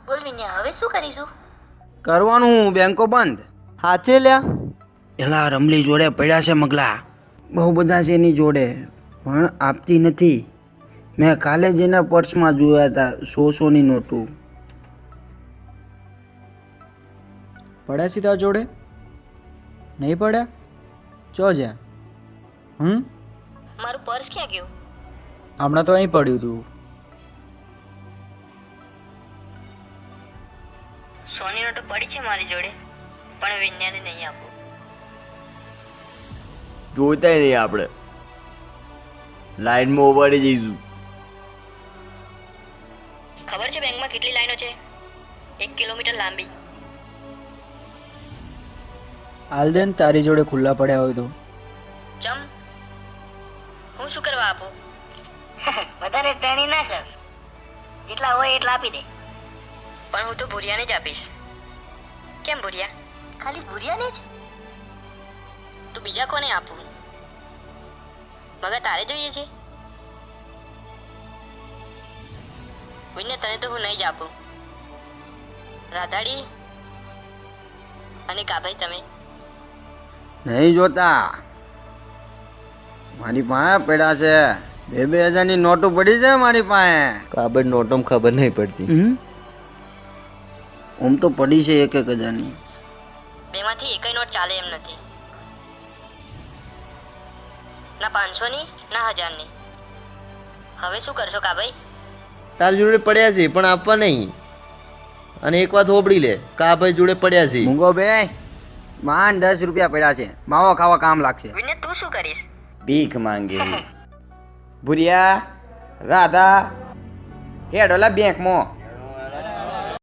બોલ વિન્યા, હવે શું કરીશું? કરવાનું બેંકો બંધ. હાચે લ્યા. એલા રમલી જોડે પડ્યા છે મગલા, બહુ બધા છે એની જોડે, પણ આપતી નથી. મેં કાલે જ એના પર્સમાં જોયા હતા 100-100ની નોટું. પડ્યા સીધા જોડે નહીં પડ્યા? ચો જ્યાં મારું પર્સ ક્યાં ગયું? હમણાં તો અહીં પડ્યું હતું. 100ની નોટો પડી છે મારી જોડે, પણ વિન્યાને નહીં આપું. જોતા નહીં આપણે, લાઈનમાં ઉભારી જઈશું. ખબર છે બેંકમાં કેટલી લાઈનો છે? 1 કિલોમીટર લાંબી. હાલ દે ને તારી જોડે ખુલ્લા પડ્યા હોય તો. ચમ, હું શું કરવા આપું? વધારે ટેણી ના કર, જેટલા હોય એટલા આપી દે. પણ હું તો ભુરિયાને જ આપીશ. કેમ ભુરિયા? ખાલી ભુરિયાને જ? તું બીજા કોને આપું? મગર તારે જોઈએ છે? વિને તને તો હું નહીં જ આપું. રાધાડી અને કાભાઈ તમે નહીં જોતા, મારી પાસે પડ્યા છે. 2,000ની નોટો પડી છે મારી પાસે. કાબર નોટમ ખબર નહીં પડતી. આમ તો પડી છે 1,000ની. બેમાંથી એકય નોટ ચાલે એમ નથી. ના 500ની ના 1000ની. હવે શું કરશો કાભાઈ? તારી જોડે પડ્યા છે પણ આપવા નહીં. અને એક વાત હોબળી લે, કાભાઈ જોડે પડ્યા છે. મૂંગો બે, માંડ 10 રૂપિયા પડ્યા છે, માવો ખાવા કામ લાગશે. વિને તું શું કરીશ? ભીખ માંગે. ભુરિયા, રાધા, હેડોલા બેંકમાં.